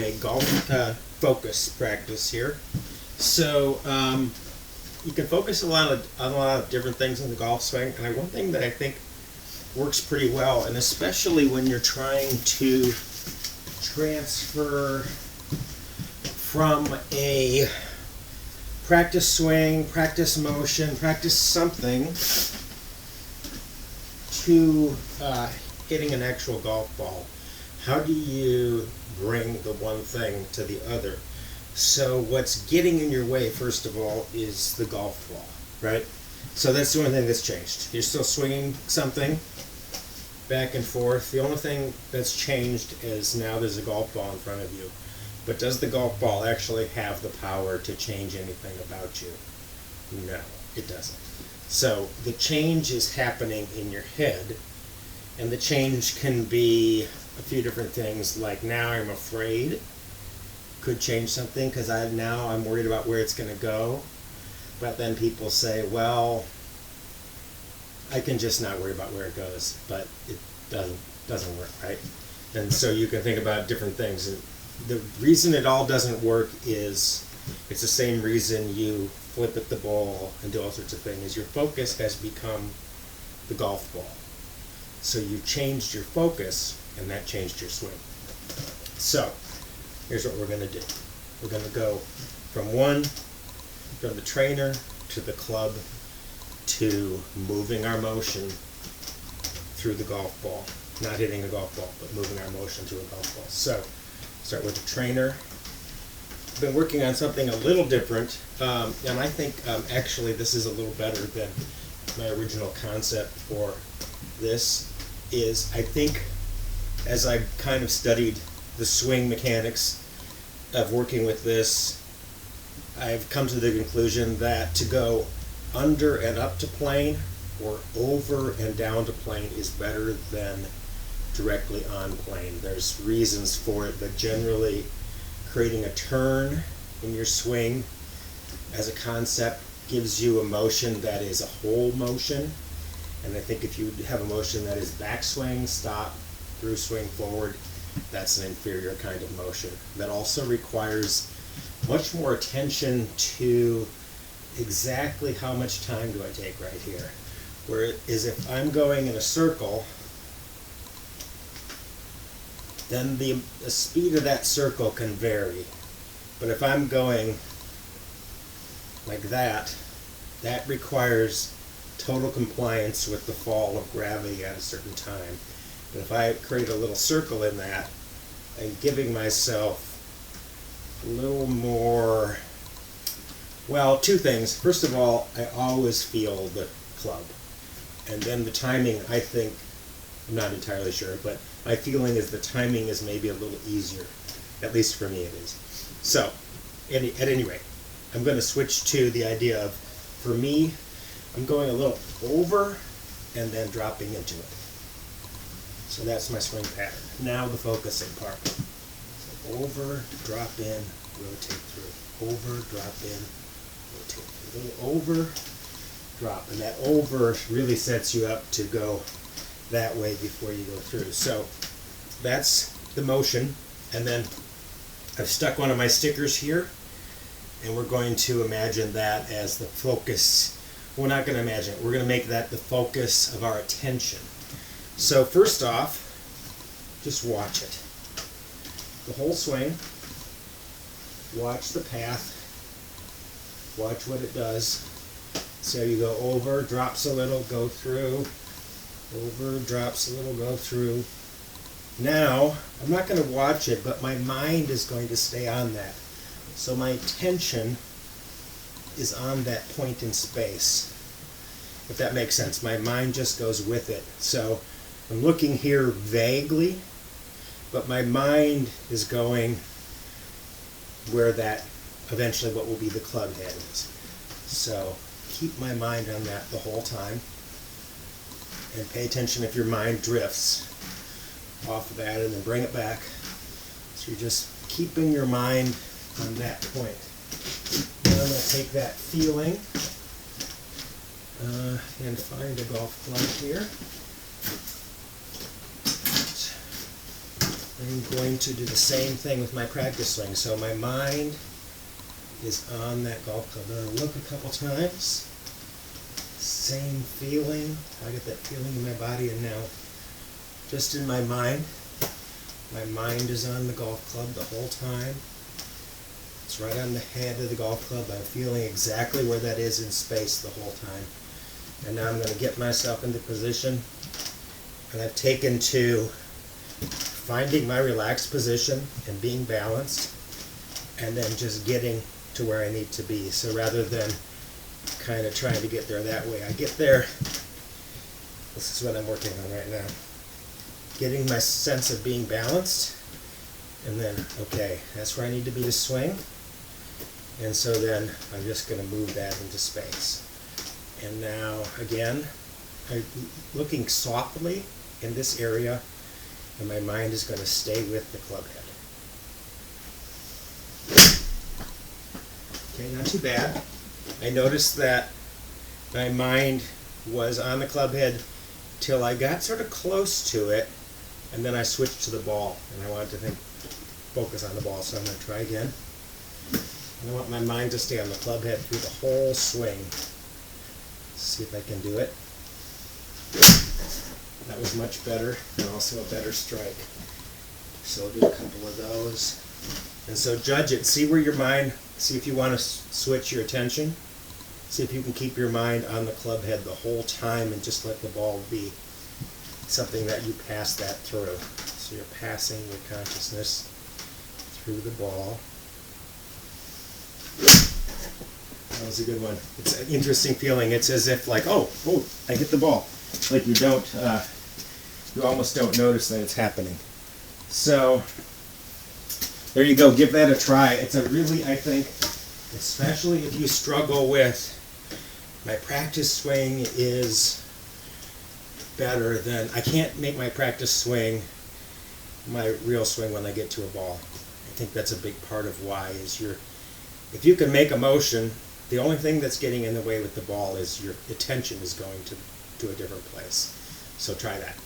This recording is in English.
Okay, golf focus practice here. So you can focus on a lot of different things in the golf swing, and one thing that I think works pretty well, and especially when you're trying to transfer from a practice swing, practice motion, practice something to hitting an actual golf ball. How do you bring the one thing to the other? So what's getting in your way, first of all, is the golf ball, right? So that's the only thing that's changed. You're still swinging something back and forth. The only thing that's changed is now there's a golf ball in front of you. But does the golf ball actually have the power to change anything about you? No, it doesn't. So the change is happening in your head, and the change can be a few different things, like now I'm afraid could change something because now I'm worried about where it's going to go. But then people say, well, I can just not worry about where it goes, but it doesn't work, right? And so you can think about different things. The reason it all doesn't work is it's the same reason you flip at the ball and do all sorts of things. Your focus has become the golf ball. So you changed your focus, and that changed your swing. So here's what we're going to do. We're going to go from the trainer to the club to moving our motion through the golf ball. Not hitting a golf ball, but moving our motion through a golf ball. So start with the trainer. I've been working on something a little different, and I think actually this is a little better than my original concept for this. I think as I've kind of studied the swing mechanics of working with this, I've come to the conclusion that to go under and up to plane or over and down to plane is better than directly on plane. There's reasons for it, but generally creating a turn in your swing as a concept gives you a motion that is a whole motion. And I think if you have a motion that is backswing, stop, through swing, forward, that's an inferior kind of motion. That also requires much more attention to exactly how much time do I take right here. Whereas if I'm going in a circle, then the speed of that circle can vary. But if I'm going like that, that requires total compliance with the fall of gravity at a certain time. But if I create a little circle in that, I'm giving myself a little more, well, two things. First of all, I always feel the club. And then the timing, I think, I'm not entirely sure, but my feeling is the timing is maybe a little easier. At least for me it is. So, at any rate, I'm going to switch to the idea of, for me, I'm going a little over and then dropping into it. So that's my swing pattern. Now the focusing part. So over, drop in, rotate through. Over, drop in, rotate through. A little over, drop. And that over really sets you up to go that way before you go through. So that's the motion. And then I've stuck one of my stickers here, and we're going to imagine that as the focus. We're not going to imagine it. We're going to make that the focus of our attention. So first off, just watch it. The whole swing. Watch the path. Watch what it does. So you go over, drops a little, go through. Over, drops a little, go through. Now, I'm not going to watch it, but my mind is going to stay on that. So my attention is on that point in space, if that makes sense. My mind just goes with it. So I'm looking here vaguely, but my mind is going where that eventually what will be the club head is. So keep my mind on that the whole time, and pay attention if your mind drifts off of that, and then bring it back. So you're just keeping your mind on that point. Now I'm going to take that feeling and find a golf club here. I'm going to do the same thing with my practice swing. So my mind is on that golf club. I'm going to look a couple times. Same feeling. I get that feeling in my body, and now just in my mind is on the golf club the whole time. It's right on the head of the golf club. I'm feeling exactly where that is in space the whole time. And now I'm going to get myself into position, and I've taken to finding my relaxed position and being balanced, and then just getting to where I need to be. So rather than kind of trying to get there that way, I get there. This is what I'm working on right now. Getting my sense of being balanced, and then, okay, that's where I need to be to swing. And so then I'm just going to move that into space. And now, again, I'm looking softly in this area, and my mind is going to stay with the club head. Okay, not too bad. I noticed that my mind was on the club head till I got sort of close to it, and then I switched to the ball, and I wanted to focus on the ball, so I'm going to try again. And I want my mind to stay on the club head through the whole swing. Let's see if I can do it. That was much better, and also a better strike. So I'll do a couple of those. And so judge it. See where your mind, see if you want to switch your attention. See if you can keep your mind on the club head the whole time and just let the ball be something that you pass that through. So you're passing your consciousness through the ball. That was a good one. It's an interesting feeling. It's as if like, oh, I hit the ball. Like you almost don't notice that it's happening. So there you go. Give that a try. It's a really, I think, especially if you struggle with, my practice swing is better than, I can't make my practice swing my real swing when I get to a ball. I think that's a big part of why is if you can make a motion, the only thing that's getting in the way with the ball is your attention is going to a different place. So try that.